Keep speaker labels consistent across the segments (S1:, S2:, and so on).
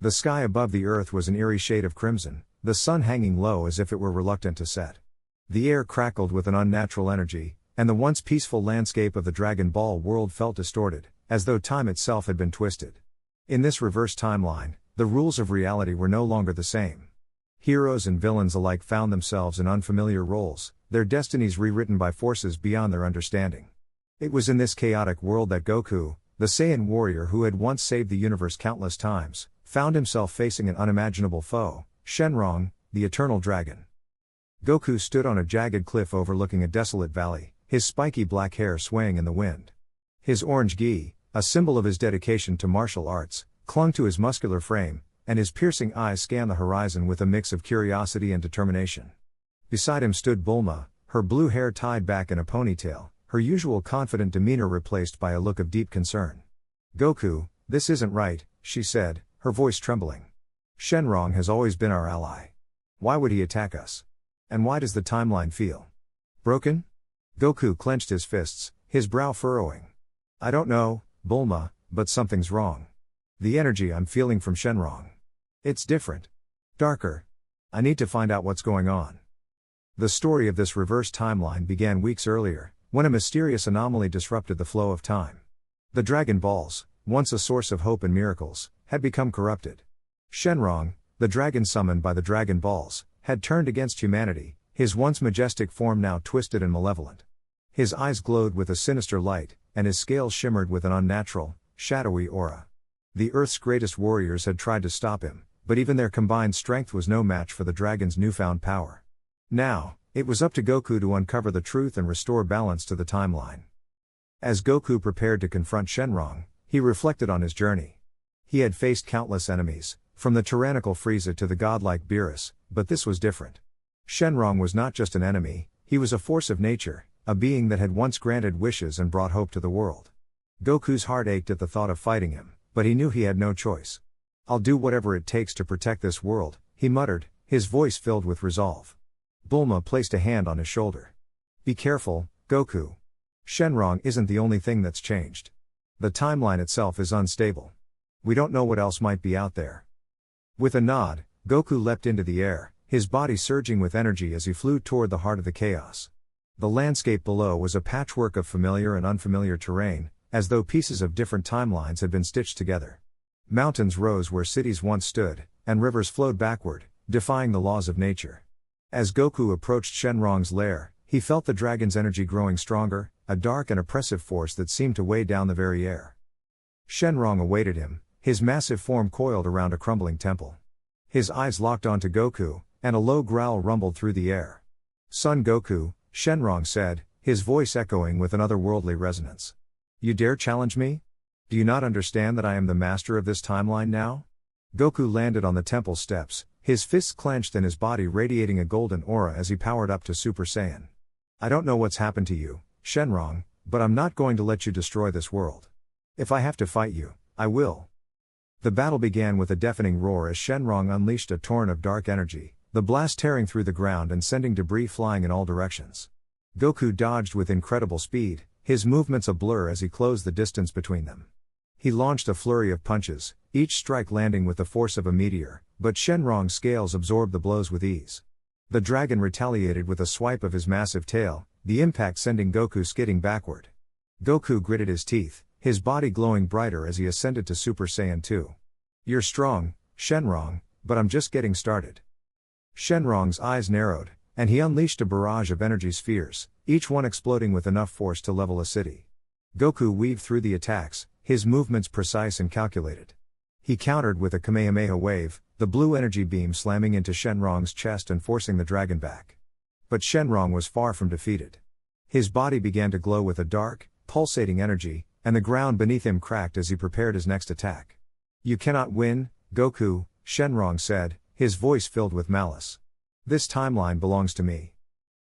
S1: The sky above the earth was an eerie shade of crimson, the sun hanging low as if it were reluctant to set. The air crackled with an unnatural energy, and the once peaceful landscape of the Dragon Ball world felt distorted, as though time itself had been twisted. In this reverse timeline, the rules of reality were no longer the same. Heroes and villains alike found themselves in unfamiliar roles, their destinies rewritten by forces beyond their understanding. It was in this chaotic world that Goku, the Saiyan warrior who had once saved the universe countless times, found himself facing an unimaginable foe, Shenron, the Eternal Dragon. Goku stood on a jagged cliff overlooking a desolate valley, his spiky black hair swaying in the wind. His orange gi, a symbol of his dedication to martial arts, clung to his muscular frame, and his piercing eyes scanned the horizon with a mix of curiosity and determination. Beside him stood Bulma, her blue hair tied back in a ponytail, her usual confident demeanor replaced by a look of deep concern. "Goku, this isn't right," she said, her voice trembling. "Shenron has always been our ally. Why would he attack us? And why does the timeline feel broken?" Goku clenched his fists, his brow furrowing. "I don't know, Bulma, but something's wrong. The energy I'm feeling from Shenron. It's different. Darker. I need to find out what's going on." The story of this reverse timeline began weeks earlier, when a mysterious anomaly disrupted the flow of time. The Dragon Balls, once a source of hope and miracles, had become corrupted. Shenron, the dragon summoned by the Dragon Balls, had turned against humanity, his once majestic form now twisted and malevolent. His eyes glowed with a sinister light, and his scales shimmered with an unnatural, shadowy aura. The Earth's greatest warriors had tried to stop him, but even their combined strength was no match for the dragon's newfound power. Now, it was up to Goku to uncover the truth and restore balance to the timeline. As Goku prepared to confront Shenron, he reflected on his journey. He had faced countless enemies, from the tyrannical Frieza to the godlike Beerus, but this was different. Shenron was not just an enemy, he was a force of nature, a being that had once granted wishes and brought hope to the world. Goku's heart ached at the thought of fighting him, but he knew he had no choice. "I'll do whatever it takes to protect this world," he muttered, his voice filled with resolve. Bulma placed a hand on his shoulder. "Be careful, Goku. Shenron isn't the only thing that's changed. The timeline itself is unstable. We don't know what else might be out there." With a nod, Goku leapt into the air, his body surging with energy as he flew toward the heart of the chaos. The landscape below was a patchwork of familiar and unfamiliar terrain, as though pieces of different timelines had been stitched together. Mountains rose where cities once stood, and rivers flowed backward, defying the laws of nature. As Goku approached Shenron's lair, he felt the dragon's energy growing stronger, a dark and oppressive force that seemed to weigh down the very air. Shenron awaited him, his massive form coiled around a crumbling temple. His eyes locked onto Goku, and a low growl rumbled through the air. "Son Goku," Shenron said, his voice echoing with an otherworldly resonance. "You dare challenge me? Do you not understand that I am the master of this timeline now?" Goku landed on the temple steps, his fists clenched and his body radiating a golden aura as he powered up to Super Saiyan. "I don't know what's happened to you, Shenron, but I'm not going to let you destroy this world. If I have to fight you, I will." The battle began with a deafening roar as Shenron unleashed a torrent of dark energy, the blast tearing through the ground and sending debris flying in all directions. Goku dodged with incredible speed, his movements a blur as he closed the distance between them. He launched a flurry of punches, each strike landing with the force of a meteor, but Shenron's scales absorbed the blows with ease. The dragon retaliated with a swipe of his massive tail, the impact sending Goku skidding backward. Goku gritted his teeth, his body glowing brighter as he ascended to Super Saiyan 2. "You're strong, Shenron, but I'm just getting started." Shenron's eyes narrowed, and he unleashed a barrage of energy spheres, each one exploding with enough force to level a city. Goku weaved through the attacks, his movements precise and calculated. He countered with a Kamehameha wave, the blue energy beam slamming into Shenron's chest and forcing the dragon back. But Shenron was far from defeated. His body began to glow with a dark, pulsating energy, and the ground beneath him cracked as he prepared his next attack. "You cannot win, Goku," Shenron said, his voice filled with malice. "This timeline belongs to me."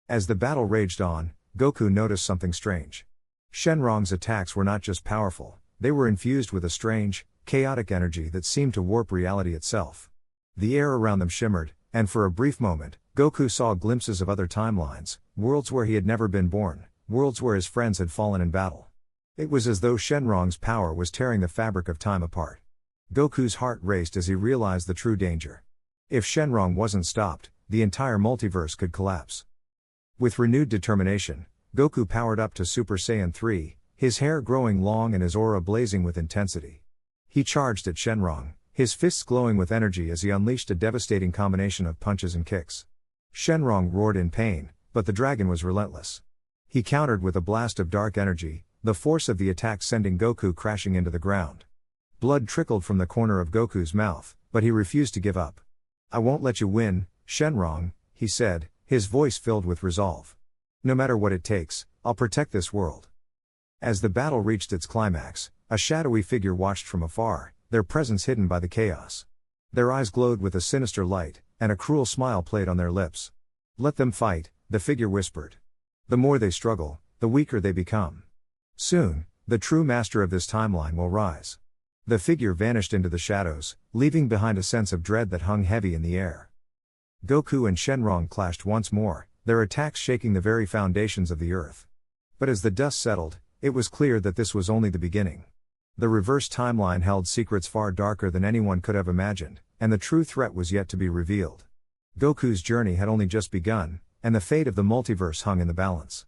S1: As the battle raged on, Goku noticed something strange. Shenron's attacks were not just powerful, they were infused with a strange, chaotic energy that seemed to warp reality itself. The air around them shimmered, and for a brief moment, Goku saw glimpses of other timelines, worlds where he had never been born, worlds where his friends had fallen in battle. It was as though Shenron's power was tearing the fabric of time apart. Goku's heart raced as he realized the true danger. If Shenron wasn't stopped, the entire multiverse could collapse. With renewed determination, Goku powered up to Super Saiyan 3, his hair growing long and his aura blazing with intensity. He charged at Shenron, his fists glowing with energy as he unleashed a devastating combination of punches and kicks. Shenron roared in pain, but the dragon was relentless. He countered with a blast of dark energy, the force of the attack sending Goku crashing into the ground. Blood trickled from the corner of Goku's mouth, but he refused to give up. "I won't let you win, Shenron," he said, his voice filled with resolve. "No matter what it takes, I'll protect this world." As the battle reached its climax, a shadowy figure watched from afar, their presence hidden by the chaos. Their eyes glowed with a sinister light, and a cruel smile played on their lips. "Let them fight," the figure whispered. "The more they struggle, the weaker they become. Soon, the true master of this timeline will rise." The figure vanished into the shadows, leaving behind a sense of dread that hung heavy in the air. Goku and Shenron clashed once more, their attacks shaking the very foundations of the earth. But as the dust settled, it was clear that this was only the beginning. The reverse timeline held secrets far darker than anyone could have imagined, and the true threat was yet to be revealed. Goku's journey had only just begun, and the fate of the multiverse hung in the balance.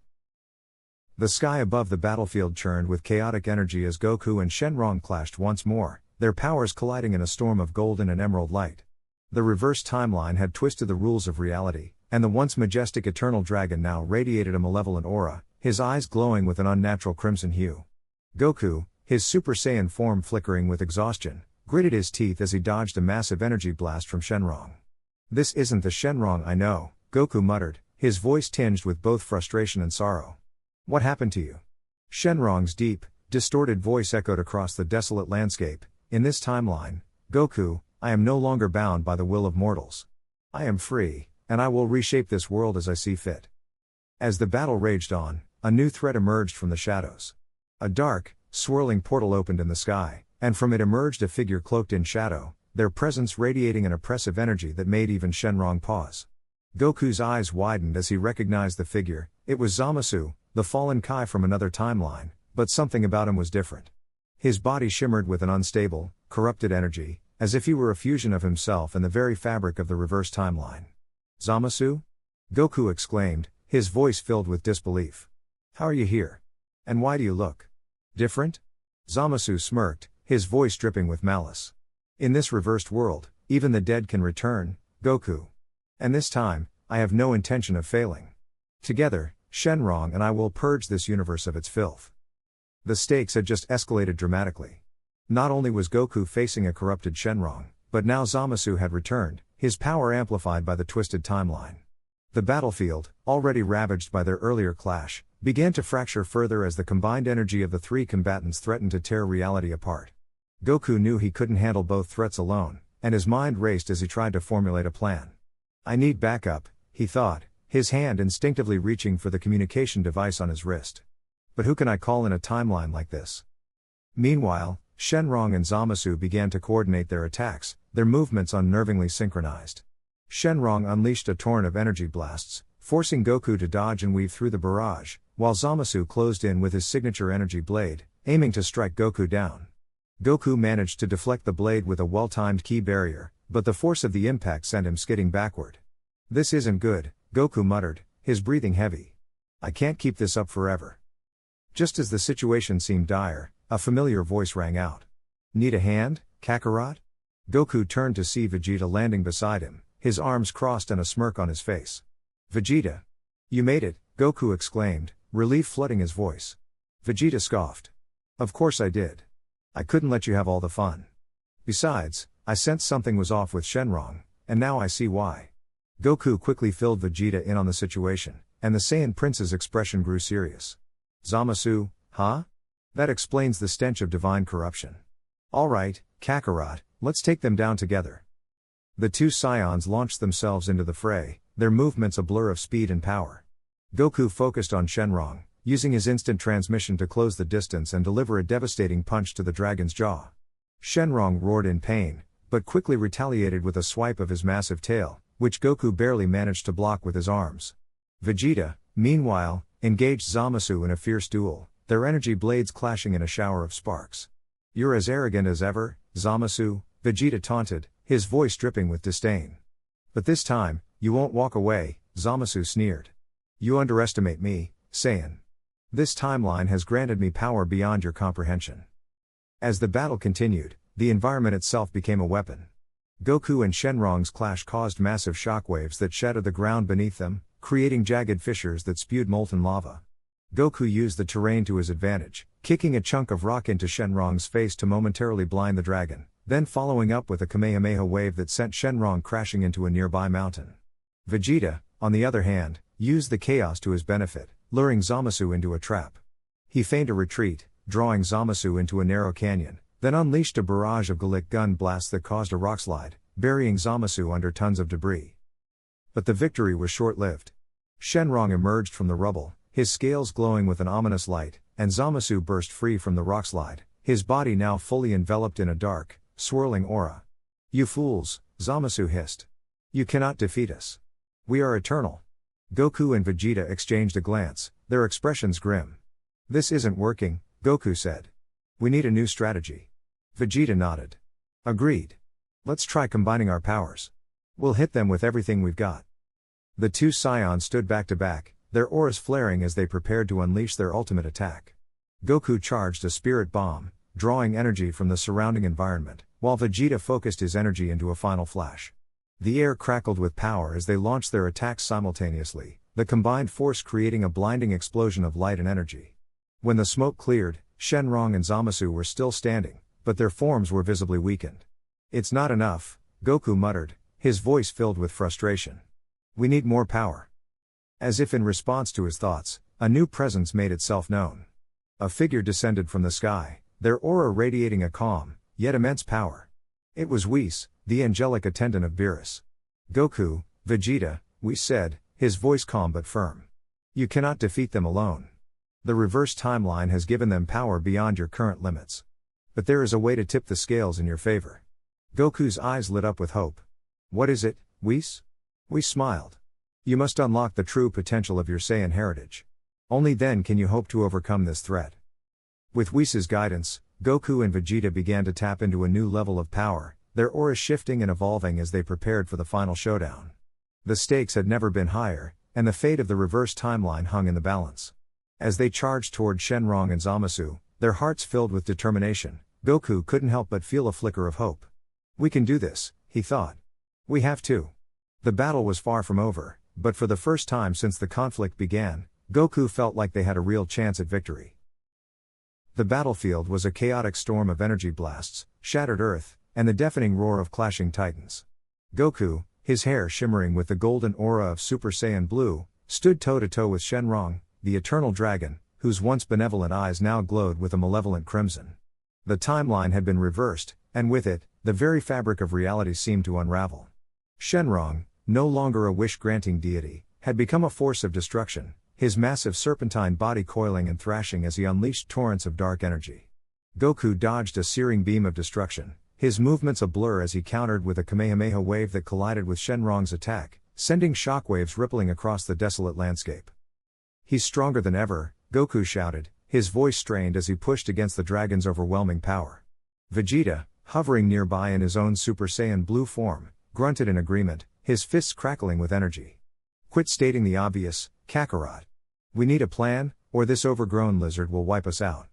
S1: The sky above the battlefield churned with chaotic energy as Goku and Shenron clashed once more, their powers colliding in a storm of golden and emerald light. The reverse timeline had twisted the rules of reality, and the once majestic eternal dragon now radiated a malevolent aura, his eyes glowing with an unnatural crimson hue. Goku, his Super Saiyan form flickering with exhaustion, gritted his teeth as he dodged a massive energy blast from Shenron. "This isn't the Shenron I know," Goku muttered, his voice tinged with both frustration and sorrow. "What happened to you?" Shenron's deep, distorted voice echoed across the desolate landscape. "In this timeline, Goku, I am no longer bound by the will of mortals. I am free, and I will reshape this world as I see fit." As the battle raged on, a new threat emerged from the shadows. A dark, swirling portal opened in the sky, and from it emerged a figure cloaked in shadow, their presence radiating an oppressive energy that made even Shenron pause. Goku's eyes widened as he recognized the figure. It was Zamasu, the fallen Kai from another timeline, but something about him was different. His body shimmered with an unstable, corrupted energy, as if he were a fusion of himself and the very fabric of the reverse timeline. "Zamasu?" Goku exclaimed, his voice filled with disbelief. "How are you here? And why do you look different?" Zamasu smirked, his voice dripping with malice. "In this reversed world, even the dead can return, Goku. And this time, I have no intention of failing. Together, Shenron and I will purge this universe of its filth." The stakes had just escalated dramatically. Not only was Goku facing a corrupted Shenron, but now Zamasu had returned, his power amplified by the twisted timeline. The battlefield, already ravaged by their earlier clash, began to fracture further as the combined energy of the three combatants threatened to tear reality apart. Goku knew he couldn't handle both threats alone, and his mind raced as he tried to formulate a plan. "I need backup," he thought, his hand instinctively reaching for the communication device on his wrist. "But who can I call in a timeline like this?" Meanwhile, Shenron and Zamasu began to coordinate their attacks, their movements unnervingly synchronized. Shenron unleashed a torrent of energy blasts, forcing Goku to dodge and weave through the barrage, while Zamasu closed in with his signature energy blade, aiming to strike Goku down. Goku managed to deflect the blade with a well-timed key barrier, but the force of the impact sent him skidding backward. "This isn't good," Goku muttered, his breathing heavy. "I can't keep this up forever." Just as the situation seemed dire, a familiar voice rang out. "Need a hand, Kakarot?" Goku turned to see Vegeta landing beside him, his arms crossed and a smirk on his face. "Vegeta! You made it," Goku exclaimed, relief flooding his voice. Vegeta scoffed. "Of course I did. I couldn't let you have all the fun. Besides, I sensed something was off with Shenron, and now I see why." Goku quickly filled Vegeta in on the situation, and the Saiyan Prince's expression grew serious. "Zamasu, huh? That explains the stench of divine corruption. All right, Kakarot, let's take them down together." The two Scions launched themselves into the fray, their movements a blur of speed and power. Goku focused on Shenron, using his instant transmission to close the distance and deliver a devastating punch to the dragon's jaw. Shenron roared in pain, but quickly retaliated with a swipe of his massive tail, which Goku barely managed to block with his arms. Vegeta, meanwhile, engaged Zamasu in a fierce duel, their energy blades clashing in a shower of sparks. "You're as arrogant as ever, Zamasu," Vegeta taunted, his voice dripping with disdain. "But this time, you won't walk away," Zamasu sneered. "You underestimate me, Saiyan. This timeline has granted me power beyond your comprehension." As the battle continued, the environment itself became a weapon. Goku and Shenron's clash caused massive shockwaves that shattered the ground beneath them, creating jagged fissures that spewed molten lava. Goku used the terrain to his advantage, kicking a chunk of rock into Shenron's face to momentarily blind the dragon, then following up with a Kamehameha wave that sent Shenron crashing into a nearby mountain. Vegeta, on the other hand, used the chaos to his benefit, luring Zamasu into a trap. He feigned a retreat, drawing Zamasu into a narrow canyon, then unleashed a barrage of Gallic gun blasts that caused a rockslide, burying Zamasu under tons of debris. But the victory was short-lived. Shenron emerged from the rubble, his scales glowing with an ominous light, and Zamasu burst free from the rockslide, his body now fully enveloped in a dark, swirling aura. "You fools," Zamasu hissed. "You cannot defeat us. We are eternal." Goku and Vegeta exchanged a glance, their expressions grim. "This isn't working," Goku said. "We need a new strategy." Vegeta nodded. "Agreed. Let's try combining our powers. We'll hit them with everything we've got." The two Saiyans stood back to back, their auras flaring as they prepared to unleash their ultimate attack. Goku charged a spirit bomb, drawing energy from the surrounding environment, while Vegeta focused his energy into a final flash. The air crackled with power as they launched their attacks simultaneously, the combined force creating a blinding explosion of light and energy. When the smoke cleared, Shenron and Zamasu were still standing, but their forms were visibly weakened. "It's not enough," Goku muttered, his voice filled with frustration. "We need more power." As if in response to his thoughts, a new presence made itself known. A figure descended from the sky, their aura radiating a calm, yet immense power. It was Whis, the angelic attendant of Beerus. "Goku, Vegeta," Whis said, his voice calm but firm. "You cannot defeat them alone. The reverse timeline has given them power beyond your current limits. But there is a way to tip the scales in your favor." Goku's eyes lit up with hope. "What is it, Whis?" Whis smiled. "You must unlock the true potential of your Saiyan heritage. Only then can you hope to overcome this threat." With Whis' guidance, Goku and Vegeta began to tap into a new level of power, their auras shifting and evolving as they prepared for the final showdown. The stakes had never been higher, and the fate of the reverse timeline hung in the balance. As they charged toward Shenron and Zamasu, their hearts filled with determination, Goku couldn't help but feel a flicker of hope. "We can do this," he thought. "We have to." The battle was far from over, but for the first time since the conflict began, Goku felt like they had a real chance at victory. The battlefield was a chaotic storm of energy blasts, shattered earth, and the deafening roar of clashing titans. Goku, his hair shimmering with the golden aura of Super Saiyan Blue, stood toe-to-toe with Shenron, the eternal dragon, whose once benevolent eyes now glowed with a malevolent crimson. The timeline had been reversed, and with it, the very fabric of reality seemed to unravel. Shenron, no longer a wish-granting deity, had become a force of destruction, his massive serpentine body coiling and thrashing as he unleashed torrents of dark energy. Goku dodged a searing beam of destruction, his movements a blur as he countered with a Kamehameha wave that collided with Shenron's attack, sending shockwaves rippling across the desolate landscape. "He's stronger than ever," Goku shouted, his voice strained as he pushed against the dragon's overwhelming power. Vegeta, hovering nearby in his own Super Saiyan Blue form, grunted in agreement, his fists crackling with energy. "Quit stating the obvious, Kakarot. We need a plan, or this overgrown lizard will wipe us out."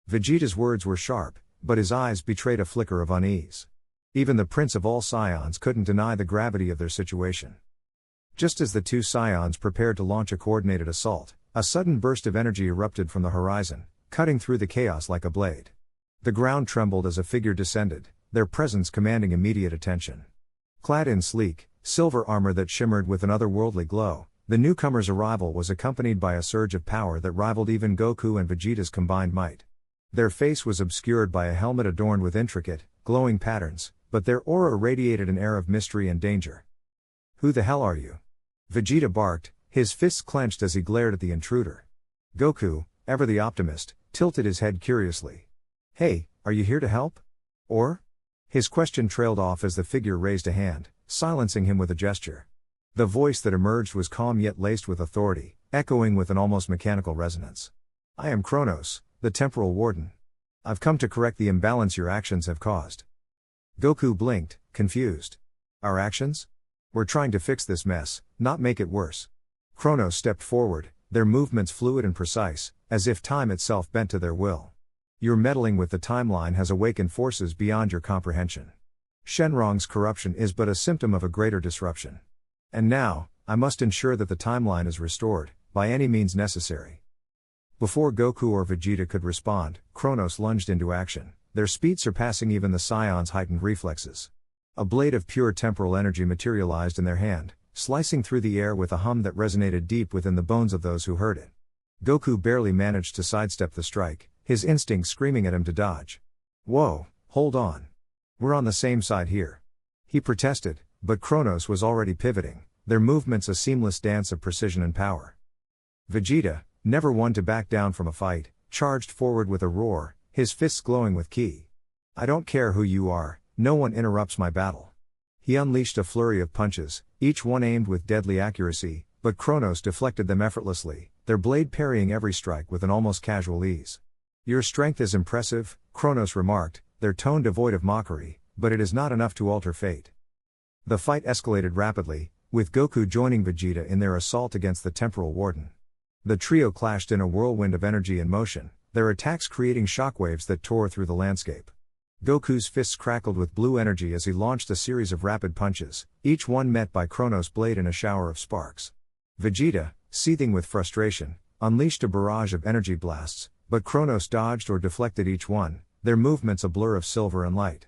S1: Vegeta's words were sharp, but his eyes betrayed a flicker of unease. Even the Prince of all Saiyans couldn't deny the gravity of their situation. Just as the two Saiyans prepared to launch a coordinated assault, a sudden burst of energy erupted from the horizon, cutting through the chaos like a blade. The ground trembled as a figure descended, their presence commanding immediate attention. Clad in sleek, silver armor that shimmered with an otherworldly glow, the newcomer's arrival was accompanied by a surge of power that rivaled even Goku and Vegeta's combined might. Their face was obscured by a helmet adorned with intricate, glowing patterns, but their aura radiated an air of mystery and danger. "Who the hell are you?" Vegeta barked, his fists clenched as he glared at the intruder. Goku, ever the optimist, tilted his head curiously. "Hey, are you here to help? Or?" His question trailed off as the figure raised a hand, silencing him with a gesture. The voice that emerged was calm yet laced with authority, echoing with an almost mechanical resonance. "I am Kronos, the Temporal Warden. I've come to correct the imbalance your actions have caused." Goku blinked, confused. Our actions? We're trying to fix this mess, not make it worse. Kronos stepped forward, their movements fluid and precise, as if time itself bent to their will. Your meddling with the timeline has awakened forces beyond your comprehension. Shenron's corruption is but a symptom of a greater disruption. And now, I must ensure that the timeline is restored, by any means necessary. Before Goku or Vegeta could respond, Kronos lunged into action, their speed surpassing even the Scion's heightened reflexes. A blade of pure temporal energy materialized in their hand, slicing through the air with a hum that resonated deep within the bones of those who heard it. Goku barely managed to sidestep the strike, his instincts screaming at him to dodge. Whoa, hold on. We're on the same side here. He protested, but Kronos was already pivoting, their movements a seamless dance of precision and power. Vegeta, never one to back down from a fight, charged forward with a roar, his fists glowing with ki. I don't care who you are, no one interrupts my battle. He unleashed a flurry of punches, each one aimed with deadly accuracy, but Kronos deflected them effortlessly, their blade parrying every strike with an almost casual ease. Your strength is impressive, Kronos remarked, their tone devoid of mockery, but it is not enough to alter fate. The fight escalated rapidly, with Goku joining Vegeta in their assault against the Temporal Warden. The trio clashed in a whirlwind of energy and motion, their attacks creating shockwaves that tore through the landscape. Goku's fists crackled with blue energy as he launched a series of rapid punches, each one met by Kronos' blade in a shower of sparks. Vegeta, seething with frustration, unleashed a barrage of energy blasts, but Kronos dodged or deflected each one, their movements a blur of silver and light.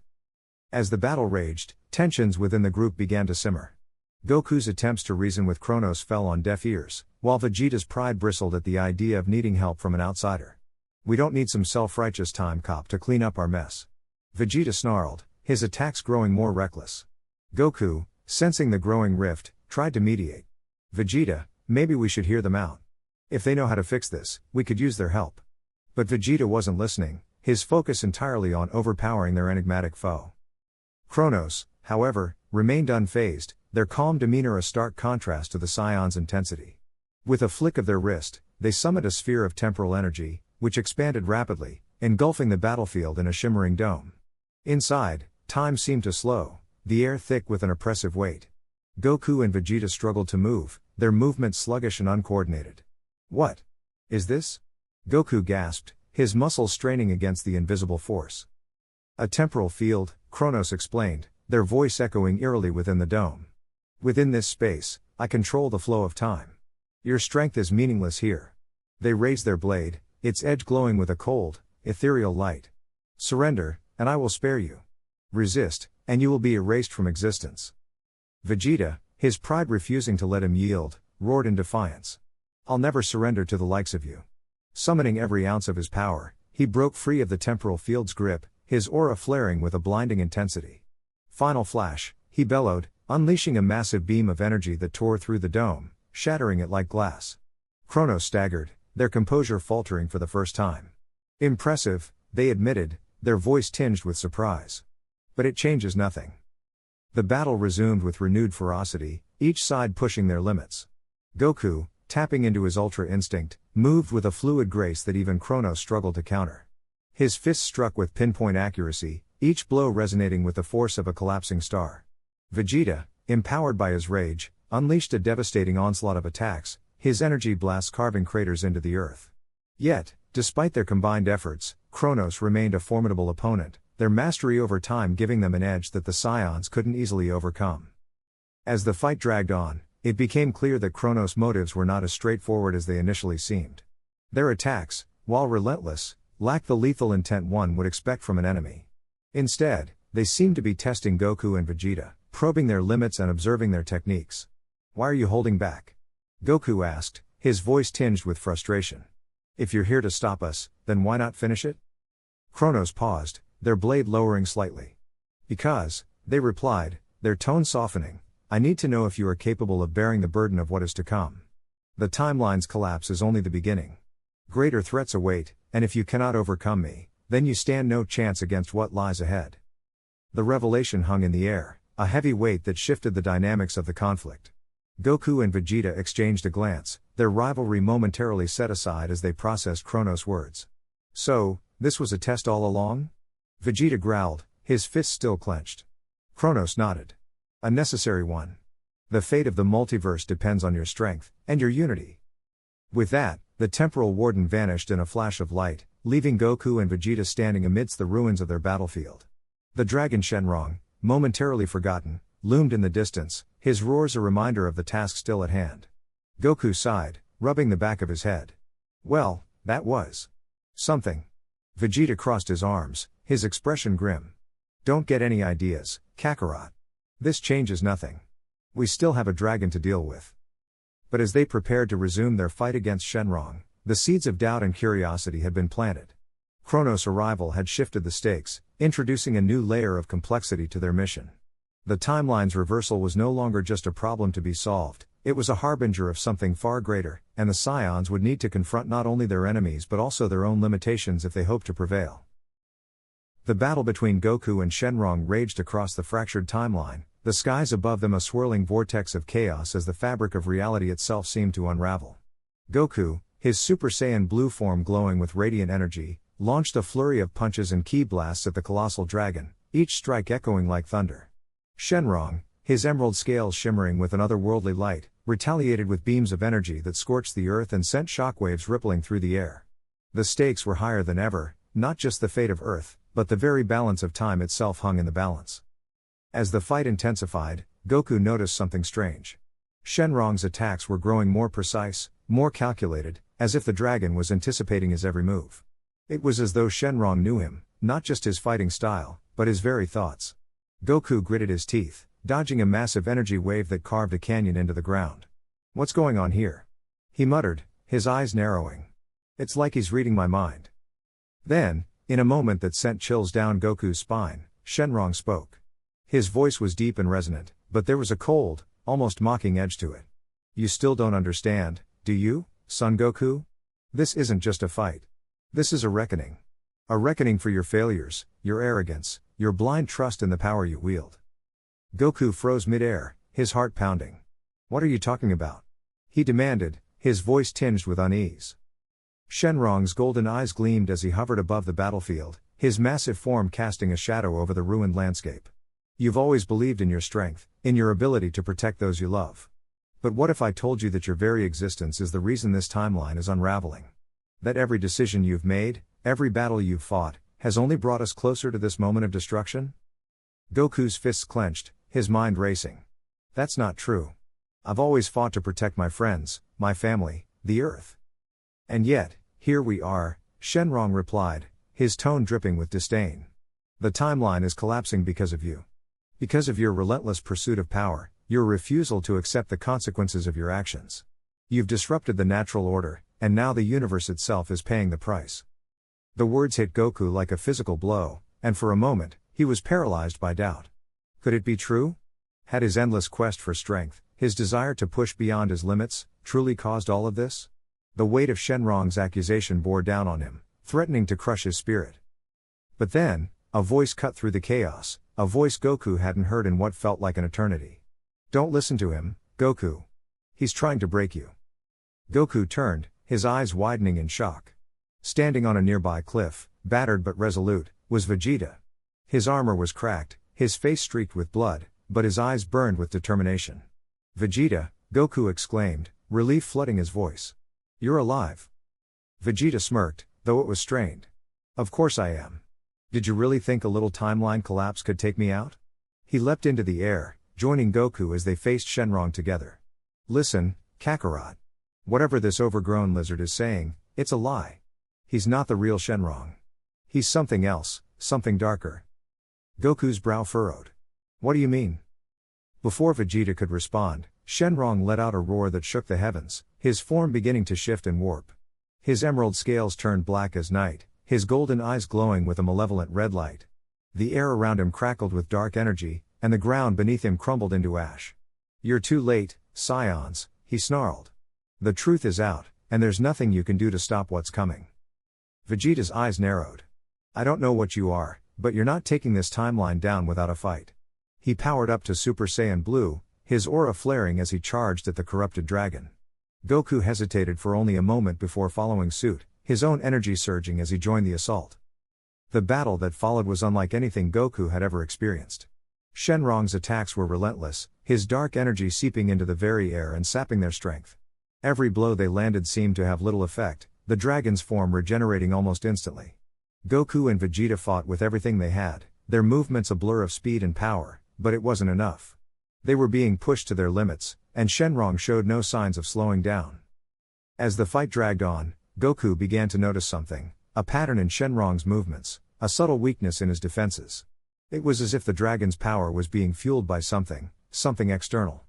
S1: As the battle raged, tensions within the group began to simmer. Goku's attempts to reason with Kronos fell on deaf ears, while Vegeta's pride bristled at the idea of needing help from an outsider. We don't need some self-righteous time cop to clean up our mess. Vegeta snarled, his attacks growing more reckless. Goku, sensing the growing rift, tried to mediate. Vegeta, maybe we should hear them out. If they know how to fix this, we could use their help. But Vegeta wasn't listening, his focus entirely on overpowering their enigmatic foe. Kronos, however, remained unfazed, their calm demeanor a stark contrast to the Scion's intensity. With a flick of their wrist, they summoned a sphere of temporal energy, which expanded rapidly, engulfing the battlefield in a shimmering dome. Inside, time seemed to slow, the air thick with an oppressive weight. Goku and Vegeta struggled to move, their movements sluggish and uncoordinated. What is this? Goku gasped, his muscles straining against the invisible force. A temporal field, Kronos explained, their voice echoing eerily within the dome. Within this space, I control the flow of time. Your strength is meaningless here. They raised their blade, its edge glowing with a cold, ethereal light. Surrender, and I will spare you. Resist, and you will be erased from existence. Vegeta, his pride refusing to let him yield, roared in defiance. I'll never surrender to the likes of you. Summoning every ounce of his power, he broke free of the temporal field's grip, his aura flaring with a blinding intensity. Final flash, he bellowed, unleashing a massive beam of energy that tore through the dome, shattering it like glass. Kronos staggered, their composure faltering for the first time. Impressive, they admitted, their voice tinged with surprise. But it changes nothing. The battle resumed with renewed ferocity, each side pushing their limits. Goku, tapping into his ultra instinct, moved with a fluid grace that even Kronos struggled to counter. His fists struck with pinpoint accuracy, each blow resonating with the force of a collapsing star. Vegeta, empowered by his rage, unleashed a devastating onslaught of attacks, his energy blasts carving craters into the earth. Yet, despite their combined efforts, Kronos remained a formidable opponent, their mastery over time giving them an edge that the Scions couldn't easily overcome. As the fight dragged on, it became clear that Kronos' motives were not as straightforward as they initially seemed. Their attacks, while relentless, lacked the lethal intent one would expect from an enemy. Instead, they seemed to be testing Goku and Vegeta, probing their limits and observing their techniques. Why are you holding back? Goku asked, his voice tinged with frustration. If you're here to stop us, then why not finish it? Kronos paused, their blade lowering slightly. Because, they replied, their tone softening, I need to know if you are capable of bearing the burden of what is to come. The timeline's collapse is only the beginning. Greater threats await, and if you cannot overcome me, then you stand no chance against what lies ahead. The revelation hung in the air, a heavy weight that shifted the dynamics of the conflict. Goku and Vegeta exchanged a glance, their rivalry momentarily set aside as they processed Kronos' words. So, this was a test all along? Vegeta growled, his fists still clenched. Kronos nodded. A necessary one. The fate of the multiverse depends on your strength, and your unity. With that, the temporal warden vanished in a flash of light, leaving Goku and Vegeta standing amidst the ruins of their battlefield. The dragon Shenron, momentarily forgotten, loomed in the distance, his roars a reminder of the task still at hand. Goku sighed, rubbing the back of his head. Well, that was something. Vegeta crossed his arms, his expression grim. Don't get any ideas, Kakarot. This changes nothing. We still have a dragon to deal with. But as they prepared to resume their fight against Shenron, the seeds of doubt and curiosity had been planted. Kronos' arrival had shifted the stakes, introducing a new layer of complexity to their mission. The timeline's reversal was no longer just a problem to be solved, it was a harbinger of something far greater, and the Scions would need to confront not only their enemies but also their own limitations if they hoped to prevail. The battle between Goku and Shenron raged across the fractured timeline, the skies above them a swirling vortex of chaos as the fabric of reality itself seemed to unravel. Goku, his Super Saiyan blue form glowing with radiant energy, launched a flurry of punches and ki blasts at the colossal dragon, each strike echoing like thunder. Shenron, his emerald scales shimmering with an otherworldly light, retaliated with beams of energy that scorched the earth and sent shockwaves rippling through the air. The stakes were higher than ever, not just the fate of Earth, but the very balance of time itself hung in the balance. As the fight intensified, Goku noticed something strange. Shenron's attacks were growing more precise, more calculated, as if the dragon was anticipating his every move. It was as though Shenron knew him, not just his fighting style, but his very thoughts. Goku gritted his teeth, dodging a massive energy wave that carved a canyon into the ground. What's going on here? He muttered, his eyes narrowing. It's like he's reading my mind. Then, in a moment that sent chills down Goku's spine, Shenron spoke. His voice was deep and resonant, but there was a cold, almost mocking edge to it. You still don't understand, do you, Son Goku? This isn't just a fight. This is a reckoning. A reckoning for your failures, your arrogance, your blind trust in the power you wield. Goku froze mid-air, his heart pounding. What are you talking about? He demanded, his voice tinged with unease. Shenron's golden eyes gleamed as he hovered above the battlefield, his massive form casting a shadow over the ruined landscape. You've always believed in your strength, in your ability to protect those you love. But what if I told you that your very existence is the reason this timeline is unraveling? That every decision you've made, every battle you've fought, has only brought us closer to this moment of destruction? Goku's fists clenched, his mind racing. That's not true. I've always fought to protect my friends, my family, the Earth. And yet, here we are, Shenron replied, his tone dripping with disdain. The timeline is collapsing because of you. Because of your relentless pursuit of power, your refusal to accept the consequences of your actions. You've disrupted the natural order, and now the universe itself is paying the price. The words hit Goku like a physical blow, and for a moment, he was paralyzed by doubt. Could it be true? Had his endless quest for strength, his desire to push beyond his limits, truly caused all of this? The weight of Shenron's accusation bore down on him, threatening to crush his spirit. But then, a voice cut through the chaos, a voice Goku hadn't heard in what felt like an eternity. Don't listen to him, Goku. He's trying to break you. Goku turned, his eyes widening in shock. Standing on a nearby cliff, battered but resolute, was Vegeta. His armor was cracked, his face streaked with blood, but his eyes burned with determination. Vegeta, Goku exclaimed, relief flooding his voice. You're alive. Vegeta smirked, though it was strained. Of course I am. Did you really think a little timeline collapse could take me out? He leapt into the air, joining Goku as they faced Shenron together. Listen, Kakarot. Whatever this overgrown lizard is saying, it's a lie. He's not the real Shenron. He's something else, something darker. Goku's brow furrowed. What do you mean? Before Vegeta could respond, Shenron let out a roar that shook the heavens, his form beginning to shift and warp. His emerald scales turned black as night, his golden eyes glowing with a malevolent red light. The air around him crackled with dark energy, and the ground beneath him crumbled into ash. You're too late, Scions, he snarled. The truth is out, and there's nothing you can do to stop what's coming. Vegeta's eyes narrowed. I don't know what you are, but you're not taking this timeline down without a fight. He powered up to Super Saiyan Blue, his aura flaring as he charged at the corrupted dragon. Goku hesitated for only a moment before following suit, his own energy surging as he joined the assault. The battle that followed was unlike anything Goku had ever experienced. Shenron's attacks were relentless, his dark energy seeping into the very air and sapping their strength. Every blow they landed seemed to have little effect, the dragon's form regenerating almost instantly. Goku and Vegeta fought with everything they had, their movements a blur of speed and power, but it wasn't enough. They were being pushed to their limits, and Shenron showed no signs of slowing down. As the fight dragged on, Goku began to notice something, a pattern in Shenron's movements, a subtle weakness in his defenses. It was as if the dragon's power was being fueled by something external.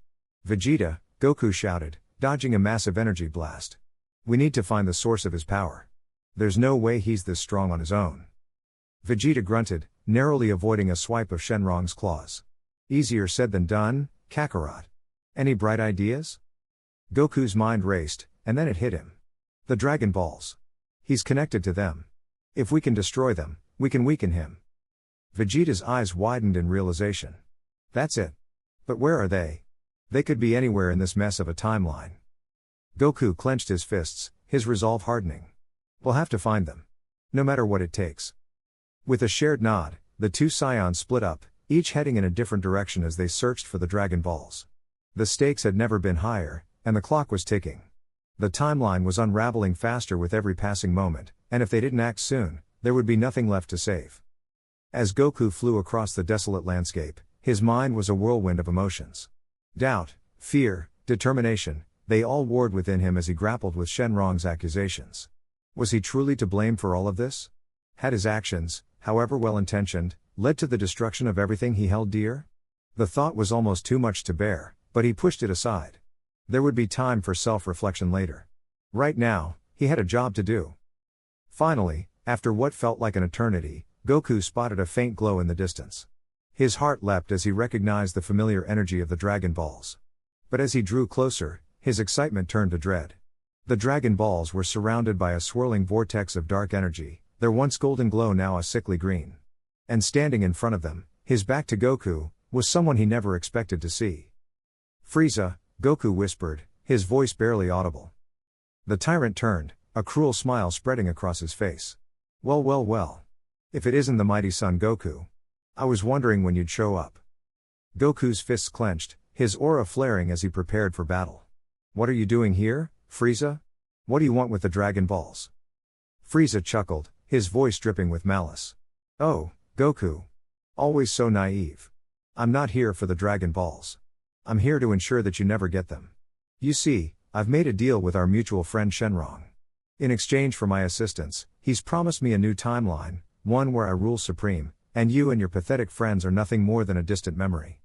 S1: "Vegeta," Goku shouted, dodging a massive energy blast. "We need to find the source of his power. There's no way he's this strong on his own." Vegeta grunted, narrowly avoiding a swipe of Shenron's claws. "Easier said than done, Kakarot. Any bright ideas?" Goku's mind raced, and then it hit him. The Dragon Balls. He's connected to them. If we can destroy them, we can weaken him. Vegeta's eyes widened in realization. That's it. But where are they? They could be anywhere in this mess of a timeline. Goku clenched his fists, his resolve hardening. We'll have to find them. No matter what it takes. With a shared nod, the two Scions split up, each heading in a different direction as they searched for the Dragon Balls. The stakes had never been higher, and the clock was ticking. The timeline was unraveling faster with every passing moment, and if they didn't act soon, there would be nothing left to save. As Goku flew across the desolate landscape, his mind was a whirlwind of emotions. Doubt, fear, determination, they all warred within him as he grappled with Shenron's accusations. Was he truly to blame for all of this? Had his actions, however well-intentioned, led to the destruction of everything he held dear? The thought was almost too much to bear, but he pushed it aside. There would be time for self-reflection later. Right now, he had a job to do. Finally, after what felt like an eternity, Goku spotted a faint glow in the distance. His heart leapt as he recognized the familiar energy of the Dragon Balls. But as he drew closer, his excitement turned to dread. The Dragon Balls were surrounded by a swirling vortex of dark energy, their once golden glow now a sickly green. And standing in front of them, his back to Goku, was someone he never expected to see. "Frieza," Goku whispered, his voice barely audible. The tyrant turned, a cruel smile spreading across his face. Well, well, well. If it isn't the mighty Son Goku. I was wondering when you'd show up." Goku's fists clenched, his aura flaring as he prepared for battle. "What are you doing here, Frieza? What do you want with the Dragon Balls?" Frieza chuckled, his voice dripping with malice. "Oh, Goku. Always so naive. I'm not here for the Dragon Balls. I'm here to ensure that you never get them. You see, I've made a deal with our mutual friend Shenron. In exchange for my assistance, he's promised me a new timeline, one where I rule supreme, and you and your pathetic friends are nothing more than a distant memory."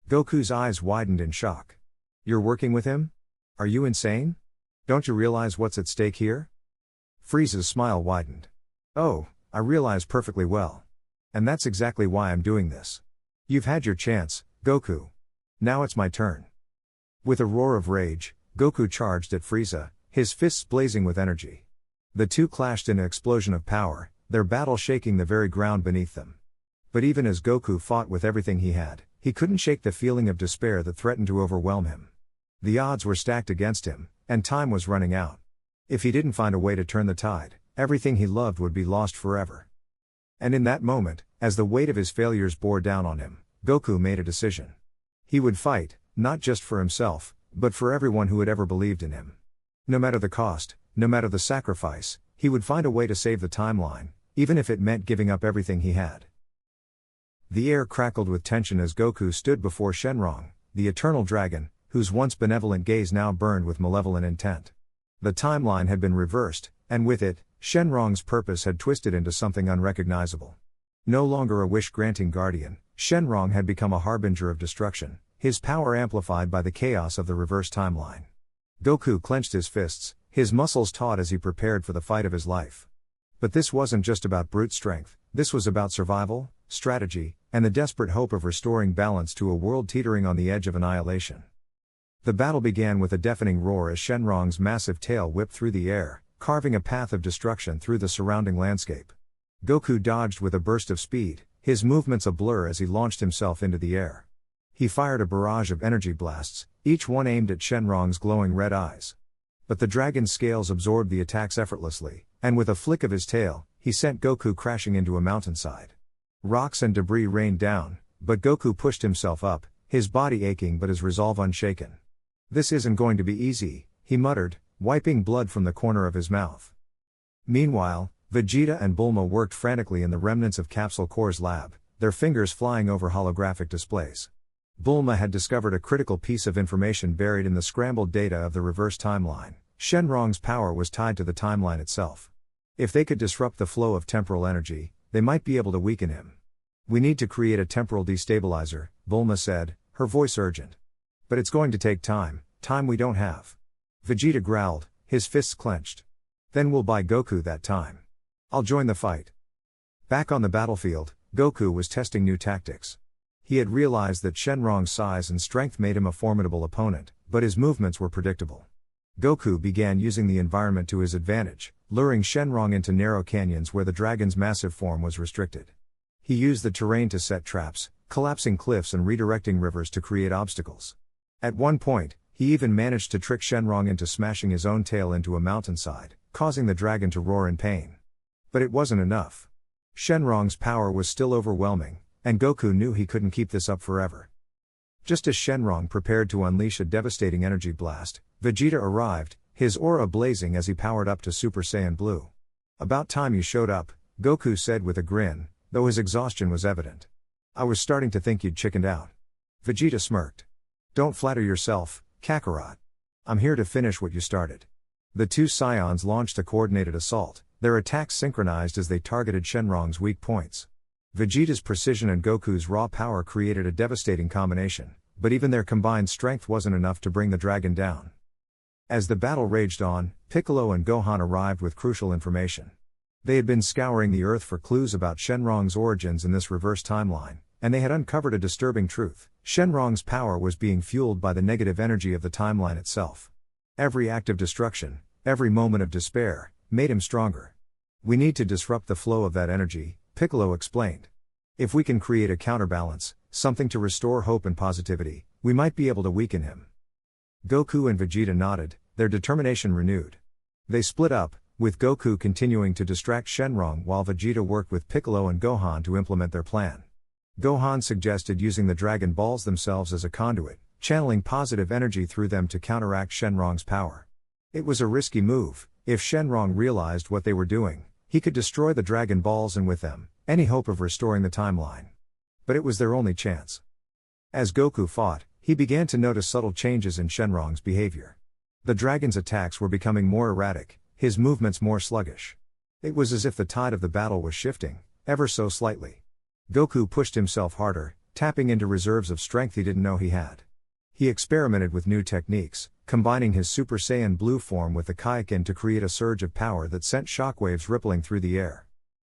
S1: Goku's eyes widened in shock. "You're working with him? Are you insane? Don't you realize what's at stake here?" Frieza's smile widened. "Oh, I realize perfectly well. And that's exactly why I'm doing this. You've had your chance, Goku. Now it's my turn." With a roar of rage, Goku charged at Frieza, his fists blazing with energy. The two clashed in an explosion of power, their battle shaking the very ground beneath them. But even as Goku fought with everything he had, he couldn't shake the feeling of despair that threatened to overwhelm him. The odds were stacked against him, and time was running out. If he didn't find a way to turn the tide, everything he loved would be lost forever. And in that moment, as the weight of his failures bore down on him, Goku made a decision. He would fight, not just for himself, but for everyone who had ever believed in him. No matter the cost, no matter the sacrifice, he would find a way to save the timeline, even if it meant giving up everything he had. The air crackled with tension as Goku stood before Shenron, the eternal dragon, whose once benevolent gaze now burned with malevolent intent. The timeline had been reversed, and with it, Shenron's purpose had twisted into something unrecognizable. No longer a wish-granting guardian, Shenron had become a harbinger of destruction, his power amplified by the chaos of the reverse timeline. Goku clenched his fists, his muscles taut as he prepared for the fight of his life. But this wasn't just about brute strength, this was about survival, strategy, and the desperate hope of restoring balance to a world teetering on the edge of annihilation. The battle began with a deafening roar as Shenron's massive tail whipped through the air, carving a path of destruction through the surrounding landscape. Goku dodged with a burst of speed, his movements a blur as he launched himself into the air. He fired a barrage of energy blasts, each one aimed at Shenron's glowing red eyes. But the dragon's scales absorbed the attacks effortlessly, and with a flick of his tail, he sent Goku crashing into a mountainside. Rocks and debris rained down, but Goku pushed himself up, his body aching but his resolve unshaken. "This isn't going to be easy," he muttered, wiping blood from the corner of his mouth. Meanwhile, Vegeta and Bulma worked frantically in the remnants of Capsule Corps' lab, their fingers flying over holographic displays. Bulma had discovered a critical piece of information buried in the scrambled data of the reverse timeline. Shenron's power was tied to the timeline itself. If they could disrupt the flow of temporal energy, they might be able to weaken him. "We need to create a temporal destabilizer," Bulma said, her voice urgent. "But it's going to take time we don't have." Vegeta growled, his fists clenched. "Then we'll buy Goku that time. I'll join the fight." Back on the battlefield, Goku was testing new tactics. He had realized that Shenron's size and strength made him a formidable opponent, but his movements were predictable. Goku began using the environment to his advantage, luring Shenron into narrow canyons where the dragon's massive form was restricted. He used the terrain to set traps, collapsing cliffs and redirecting rivers to create obstacles. At one point, he even managed to trick Shenron into smashing his own tail into a mountainside, causing the dragon to roar in pain. But it wasn't enough. Shenron's power was still overwhelming, and Goku knew he couldn't keep this up forever. Just as Shenron prepared to unleash a devastating energy blast, Vegeta arrived, his aura blazing as he powered up to Super Saiyan Blue. "About time you showed up," Goku said with a grin, though his exhaustion was evident. "I was starting to think you'd chickened out." Vegeta smirked. "Don't flatter yourself, Kakarot. I'm here to finish what you started." The two Scions launched a coordinated assault, their attacks synchronized as they targeted Shenron's weak points. Vegeta's precision and Goku's raw power created a devastating combination, but even their combined strength wasn't enough to bring the dragon down. As the battle raged on, Piccolo and Gohan arrived with crucial information. They had been scouring the Earth for clues about Shenron's origins in this reverse timeline, and they had uncovered a disturbing truth: Shenron's power was being fueled by the negative energy of the timeline itself. Every act of destruction, every moment of despair, made him stronger. "We need to disrupt the flow of that energy," Piccolo explained. "If we can create a counterbalance, something to restore hope and positivity, we might be able to weaken him." Goku and Vegeta nodded, their determination renewed. They split up, with Goku continuing to distract Shenron while Vegeta worked with Piccolo and Gohan to implement their plan. Gohan suggested using the Dragon Balls themselves as a conduit, channeling positive energy through them to counteract Shenron's power. It was a risky move. If Shenron realized what they were doing, he could destroy the Dragon Balls and with them, any hope of restoring the timeline. But it was their only chance. As Goku fought, he began to notice subtle changes in Shenron's behavior. The dragon's attacks were becoming more erratic, his movements more sluggish. It was as if the tide of the battle was shifting, ever so slightly. Goku pushed himself harder, tapping into reserves of strength he didn't know he had. He experimented with new techniques, combining his Super Saiyan Blue form with the Kaioken to create a surge of power that sent shockwaves rippling through the air.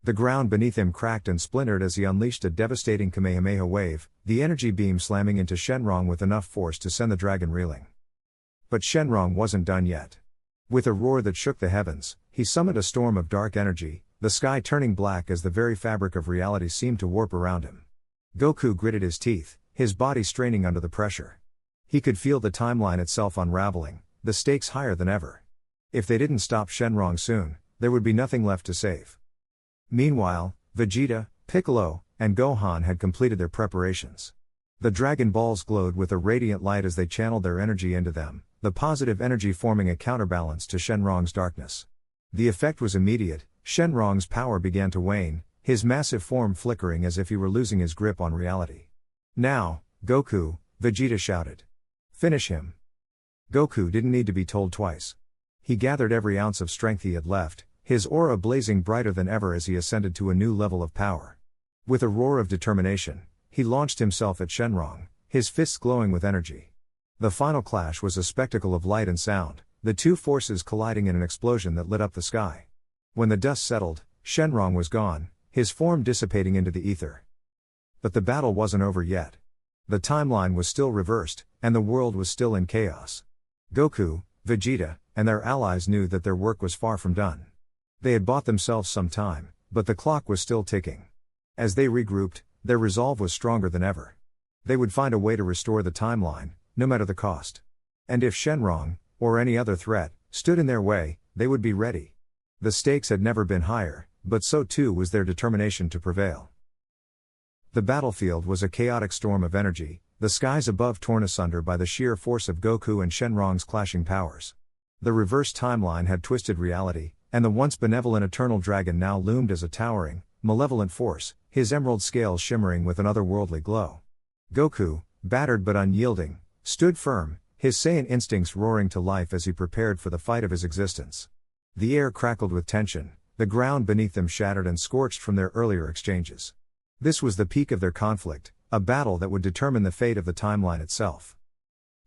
S1: The ground beneath him cracked and splintered as he unleashed a devastating Kamehameha wave, the energy beam slamming into Shenron with enough force to send the dragon reeling. But Shenron wasn't done yet. With a roar that shook the heavens, he summoned a storm of dark energy, the sky turning black as the very fabric of reality seemed to warp around him. Goku gritted his teeth, his body straining under the pressure. He could feel the timeline itself unraveling, the stakes higher than ever. If they didn't stop Shenron soon, there would be nothing left to save. Meanwhile, Vegeta, Piccolo, and Gohan had completed their preparations. The Dragon Balls glowed with a radiant light as they channeled their energy into them, the positive energy forming a counterbalance to Shenron's darkness. The effect was immediate. Shenron's power began to wane, his massive form flickering as if he were losing his grip on reality. "Now, Goku," Vegeta shouted. "Finish him." Goku didn't need to be told twice. He gathered every ounce of strength he had left, his aura blazing brighter than ever as he ascended to a new level of power. With a roar of determination, he launched himself at Shenron, his fists glowing with energy. The final clash was a spectacle of light and sound, the two forces colliding in an explosion that lit up the sky. When the dust settled, Shenron was gone, his form dissipating into the ether. But the battle wasn't over yet. The timeline was still reversed, and the world was still in chaos. Goku, Vegeta, and their allies knew that their work was far from done. They had bought themselves some time, but the clock was still ticking. As they regrouped, their resolve was stronger than ever. They would find a way to restore the timeline, no matter the cost. And if Shenron, or any other threat, stood in their way, they would be ready. The stakes had never been higher, but so too was their determination to prevail. The battlefield was a chaotic storm of energy, the skies above torn asunder by the sheer force of Goku and Shenron's clashing powers. The reverse timeline had twisted reality, and the once benevolent eternal dragon now loomed as a towering, malevolent force, his emerald scales shimmering with an otherworldly glow. Goku, battered but unyielding, stood firm, his Saiyan instincts roaring to life as he prepared for the fight of his existence. The air crackled with tension, the ground beneath them shattered and scorched from their earlier exchanges. This was the peak of their conflict, a battle that would determine the fate of the timeline itself.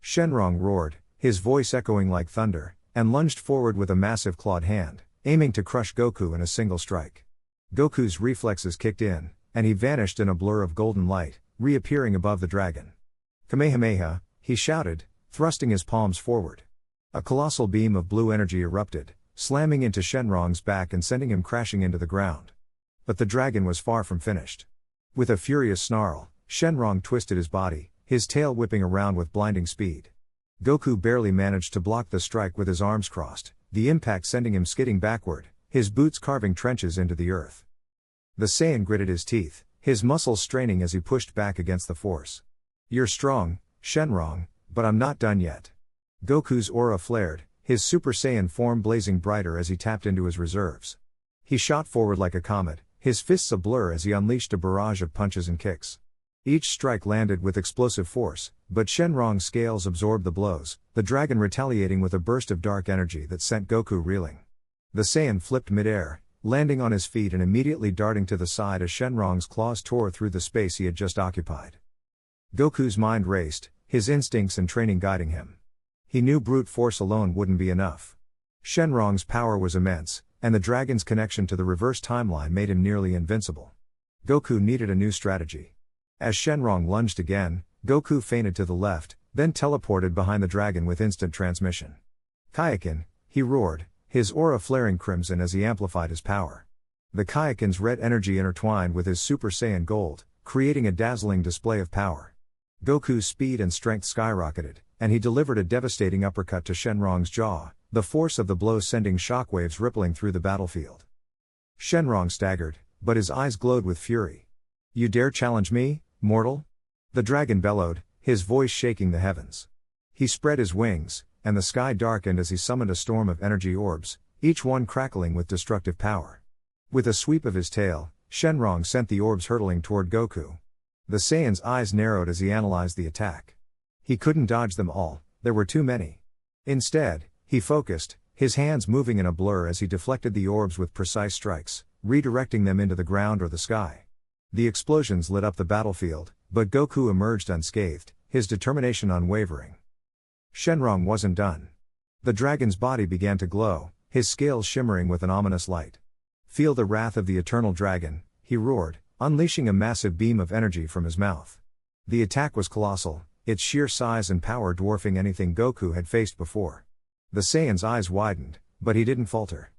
S1: Shenron roared, his voice echoing like thunder, and lunged forward with a massive clawed hand, aiming to crush Goku in a single strike. Goku's reflexes kicked in, and he vanished in a blur of golden light, reappearing above the dragon. Kamehameha, he shouted, thrusting his palms forward. A colossal beam of blue energy erupted, slamming into Shenron's back and sending him crashing into the ground. But the dragon was far from finished. With a furious snarl, Shenron twisted his body, his tail whipping around with blinding speed. Goku barely managed to block the strike with his arms crossed, the impact sending him skidding backward, his boots carving trenches into the earth. The Saiyan gritted his teeth, his muscles straining as he pushed back against the force. "You're strong, Shenron, but I'm not done yet." Goku's aura flared, his Super Saiyan form blazing brighter as he tapped into his reserves. He shot forward like a comet, his fists a blur as he unleashed a barrage of punches and kicks. Each strike landed with explosive force, but Shenron's scales absorbed the blows, the dragon retaliating with a burst of dark energy that sent Goku reeling. The Saiyan flipped midair, landing on his feet and immediately darting to the side as Shenron's claws tore through the space he had just occupied. Goku's mind raced, his instincts and training guiding him. He knew brute force alone wouldn't be enough. Shenron's power was immense, and the dragon's connection to the reverse timeline made him nearly invincible. Goku needed a new strategy. As Shenron lunged again, Goku feinted to the left, then teleported behind the dragon with instant transmission. "Kaioken," he roared, his aura flaring crimson as he amplified his power. The Kaioken's red energy intertwined with his Super Saiyan gold, creating a dazzling display of power. Goku's speed and strength skyrocketed, and he delivered a devastating uppercut to Shenron's jaw, the force of the blow sending shockwaves rippling through the battlefield. Shenron staggered, but his eyes glowed with fury. "You dare challenge me, mortal?" The dragon bellowed, his voice shaking the heavens. He spread his wings, and the sky darkened as he summoned a storm of energy orbs, each one crackling with destructive power. With a sweep of his tail, Shenron sent the orbs hurtling toward Goku. The Saiyan's eyes narrowed as he analyzed the attack. He couldn't dodge them all, there were too many. Instead, he focused, his hands moving in a blur as he deflected the orbs with precise strikes, redirecting them into the ground or the sky. The explosions lit up the battlefield, but Goku emerged unscathed, his determination unwavering. Shenron wasn't done. The dragon's body began to glow, his scales shimmering with an ominous light. "Feel the wrath of the eternal dragon," he roared, unleashing a massive beam of energy from his mouth. The attack was colossal, its sheer size and power dwarfing anything Goku had faced before. The Saiyan's eyes widened, but he didn't falter.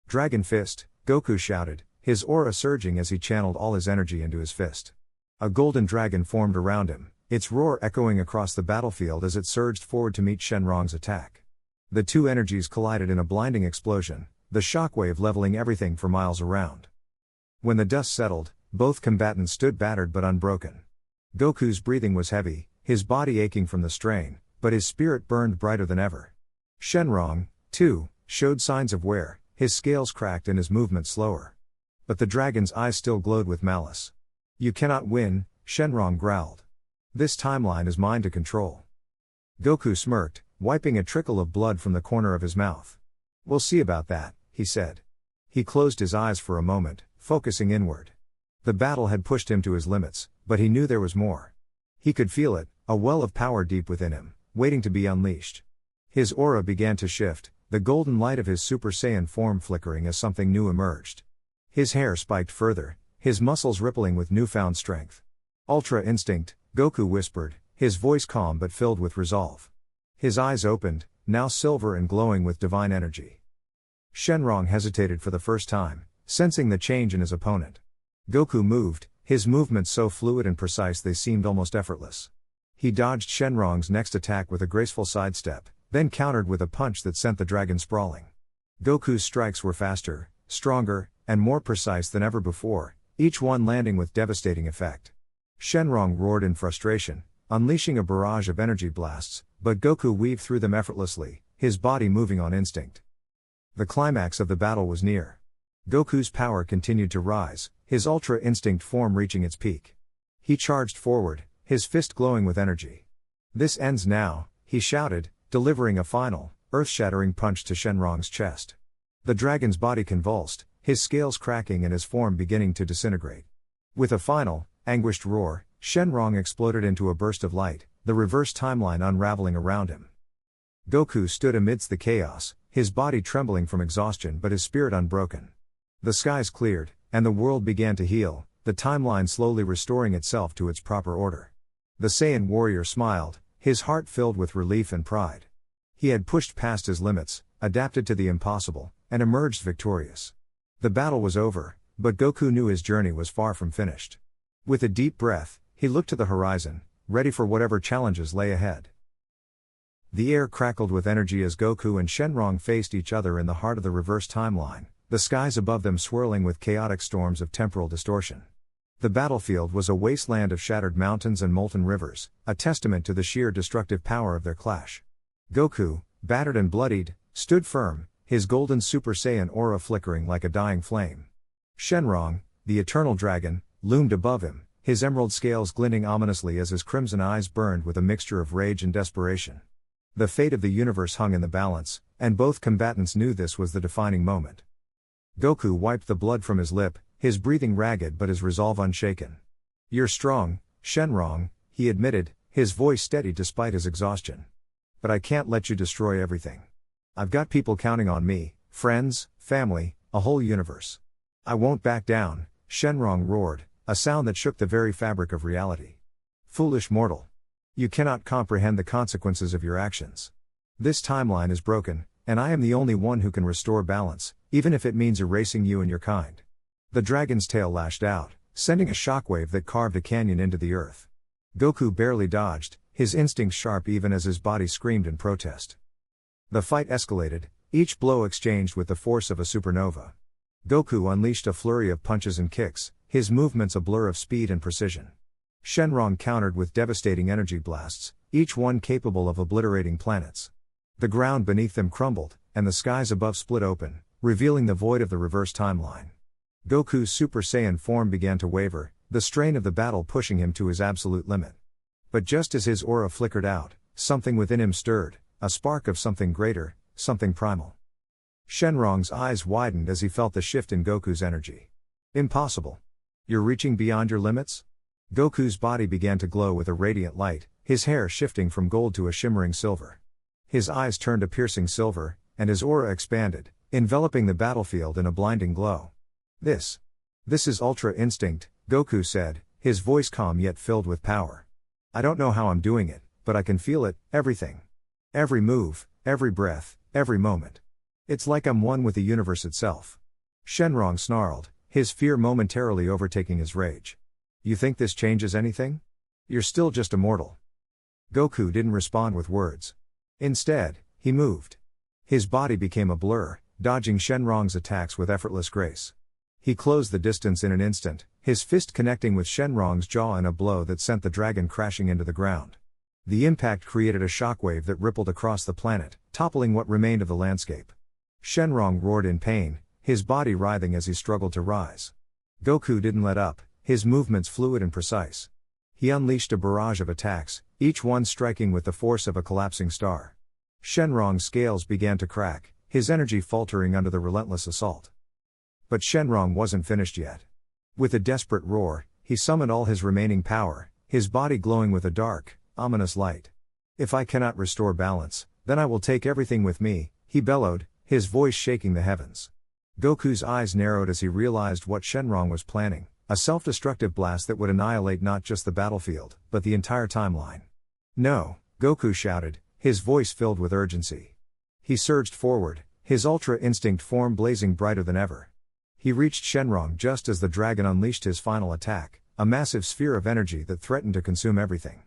S1: "Dragon Fist," Goku shouted, his aura surging as he channeled all his energy into his fist. A golden dragon formed around him, its roar echoing across the battlefield as it surged forward to meet Shenron's attack. The two energies collided in a blinding explosion, the shockwave leveling everything for miles around. When the dust settled, both combatants stood battered but unbroken. Goku's breathing was heavy, his body aching from the strain, but his spirit burned brighter than ever. Shenron, too, showed signs of wear, his scales cracked and his movement slower. But the dragon's eyes still glowed with malice. "You cannot win," Shenron growled. "This timeline is mine to control." Goku smirked, wiping a trickle of blood from the corner of his mouth. "We'll see about that," he said. He closed his eyes for a moment, focusing inward. The battle had pushed him to his limits, but he knew there was more. He could feel it, a well of power deep within him, waiting to be unleashed. His aura began to shift, the golden light of his Super Saiyan form flickering as something new emerged. His hair spiked further, his muscles rippling with newfound strength. "Ultra Instinct," Goku whispered, his voice calm but filled with resolve. His eyes opened, now silver and glowing with divine energy. Shenron hesitated for the first time, sensing the change in his opponent. Goku moved, his movements so fluid and precise they seemed almost effortless. He dodged Shenron's next attack with a graceful sidestep, then countered with a punch that sent the dragon sprawling. Goku's strikes were faster, stronger, and more precise than ever before, each one landing with devastating effect. Shenron roared in frustration, unleashing a barrage of energy blasts, but Goku weaved through them effortlessly, his body moving on instinct. The climax of the battle was near. Goku's power continued to rise, his Ultra Instinct form reaching its peak. He charged forward, his fist glowing with energy. "This ends now," he shouted, delivering a final, earth-shattering punch to Shenron's chest. The dragon's body convulsed, his scales cracking and his form beginning to disintegrate. With a final, anguished roar, Shenron exploded into a burst of light, the reverse timeline unraveling around him. Goku stood amidst the chaos, his body trembling from exhaustion but his spirit unbroken. The skies cleared, and the world began to heal, the timeline slowly restoring itself to its proper order. The Saiyan warrior smiled, his heart filled with relief and pride. He had pushed past his limits, adapted to the impossible, and emerged victorious. The battle was over, but Goku knew his journey was far from finished. With a deep breath, he looked to the horizon, ready for whatever challenges lay ahead. The air crackled with energy as Goku and Shenron faced each other in the heart of the reverse timeline, the skies above them swirling with chaotic storms of temporal distortion. The battlefield was a wasteland of shattered mountains and molten rivers, a testament to the sheer destructive power of their clash. Goku, battered and bloodied, stood firm, his golden Super Saiyan aura flickering like a dying flame. Shenron, the eternal dragon, loomed above him, his emerald scales glinting ominously as his crimson eyes burned with a mixture of rage and desperation. The fate of the universe hung in the balance, and both combatants knew this was the defining moment. Goku wiped the blood from his lip, his breathing ragged but his resolve unshaken. "You're strong, Shenron," he admitted, his voice steady despite his exhaustion. "But I can't let you destroy everything. I've got people counting on me, friends, family, a whole universe." "I won't back down," Shenron roared, a sound that shook the very fabric of reality. "Foolish mortal. You cannot comprehend the consequences of your actions. This timeline is broken, and I am the only one who can restore balance, even if it means erasing you and your kind." The dragon's tail lashed out, sending a shockwave that carved a canyon into the earth. Goku barely dodged, his instincts sharp even as his body screamed in protest. The fight escalated, each blow exchanged with the force of a supernova. Goku unleashed a flurry of punches and kicks, his movements a blur of speed and precision. Shenron countered with devastating energy blasts, each one capable of obliterating planets. The ground beneath them crumbled, and the skies above split open, revealing the void of the reverse timeline. Goku's Super Saiyan form began to waver, the strain of the battle pushing him to his absolute limit. But just as his aura flickered out, something within him stirred, a spark of something greater, something primal. Shenron's eyes widened as he felt the shift in Goku's energy. "Impossible. You're reaching beyond your limits?" Goku's body began to glow with a radiant light, his hair shifting from gold to a shimmering silver. His eyes turned a piercing silver, and his aura expanded, enveloping the battlefield in a blinding glow. This is Ultra Instinct," Goku said, his voice calm yet filled with power. "I don't know how I'm doing it, but I can feel it, everything. Every move, every breath, every moment. It's like I'm one with the universe itself." Shenron snarled, his fear momentarily overtaking his rage. "You think this changes anything? You're still just a mortal." Goku didn't respond with words. Instead, he moved. His body became a blur, dodging Shenron's attacks with effortless grace. He closed the distance in an instant, his fist connecting with Shenron's jaw in a blow that sent the dragon crashing into the ground. The impact created a shockwave that rippled across the planet, toppling what remained of the landscape. Shenron roared in pain, his body writhing as he struggled to rise. Goku didn't let up, his movements fluid and precise. He unleashed a barrage of attacks, each one striking with the force of a collapsing star. Shenron's scales began to crack, his energy faltering under the relentless assault. But Shenron wasn't finished yet. With a desperate roar, he summoned all his remaining power, his body glowing with a dark, ominous light. "If I cannot restore balance, then I will take everything with me," he bellowed, his voice shaking the heavens. Goku's eyes narrowed as he realized what Shenron was planning, a self-destructive blast that would annihilate not just the battlefield, but the entire timeline. "No," Goku shouted, his voice filled with urgency. He surged forward, his Ultra Instinct form blazing brighter than ever. He reached Shenron just as the dragon unleashed his final attack, a massive sphere of energy that threatened to consume everything.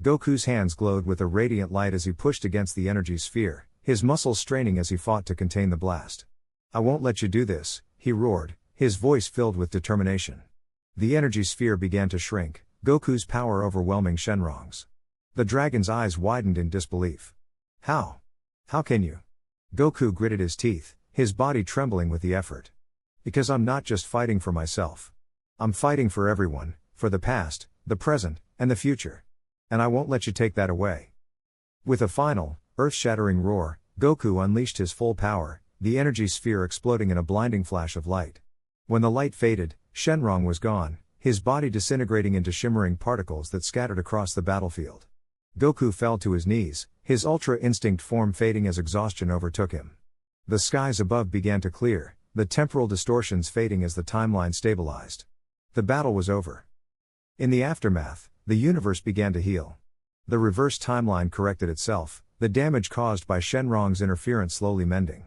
S1: Goku's hands glowed with a radiant light as he pushed against the energy sphere, his muscles straining as he fought to contain the blast. "I won't let you do this," he roared, his voice filled with determination. The energy sphere began to shrink, Goku's power overwhelming Shenron's. The dragon's eyes widened in disbelief. How? How can you? Goku gritted his teeth, his body trembling with the effort. Because I'm not just fighting for myself. I'm fighting for everyone, for the past, the present, and the future. And I won't let you take that away. With a final, earth-shattering roar, Goku unleashed his full power, the energy sphere exploding in a blinding flash of light. When the light faded, Shenron was gone, his body disintegrating into shimmering particles that scattered across the battlefield. Goku fell to his knees, his Ultra Instinct form fading as exhaustion overtook him. The skies above began to clear, the temporal distortions fading as the timeline stabilized. The battle was over. In the aftermath, the universe began to heal. The reverse timeline corrected itself, the damage caused by Shenron's interference slowly mending.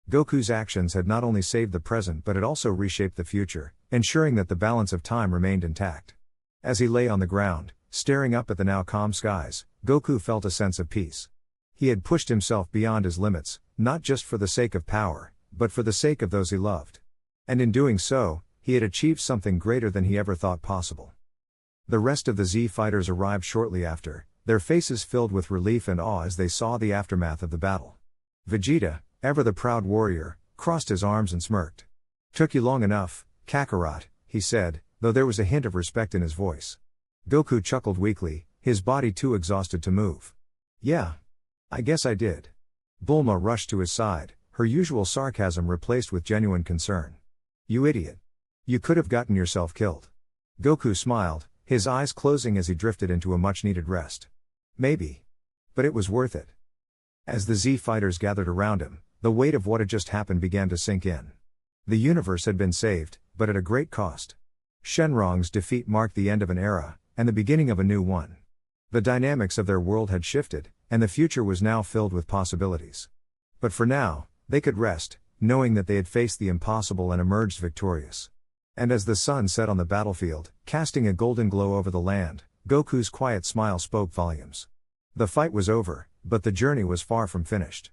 S1: Goku's actions had not only saved the present but had also reshaped the future, ensuring that the balance of time remained intact. As he lay on the ground, staring up at the now calm skies, Goku felt a sense of peace. He had pushed himself beyond his limits, not just for the sake of power, but for the sake of those he loved. And in doing so, he had achieved something greater than he ever thought possible. The rest of the Z fighters arrived shortly after, their faces filled with relief and awe as they saw the aftermath of the battle. Vegeta, ever the proud warrior, crossed his arms and smirked. "Took you long enough, Kakarot," he said, though there was a hint of respect in his voice. Goku chuckled weakly, his body too exhausted to move. "Yeah. I guess I did." Bulma rushed to his side, her usual sarcasm replaced with genuine concern. "You idiot. You could have gotten yourself killed." Goku smiled, his eyes closing as he drifted into a much-needed rest. "Maybe. But it was worth it." As the Z fighters gathered around him, the weight of what had just happened began to sink in. The universe had been saved, but at a great cost. Shenron's defeat marked the end of an era, and the beginning of a new one. The dynamics of their world had shifted, and the future was now filled with possibilities. But for now, they could rest, knowing that they had faced the impossible and emerged victorious. And as the sun set on the battlefield, casting a golden glow over the land, Goku's quiet smile spoke volumes. The fight was over, but the journey was far from finished.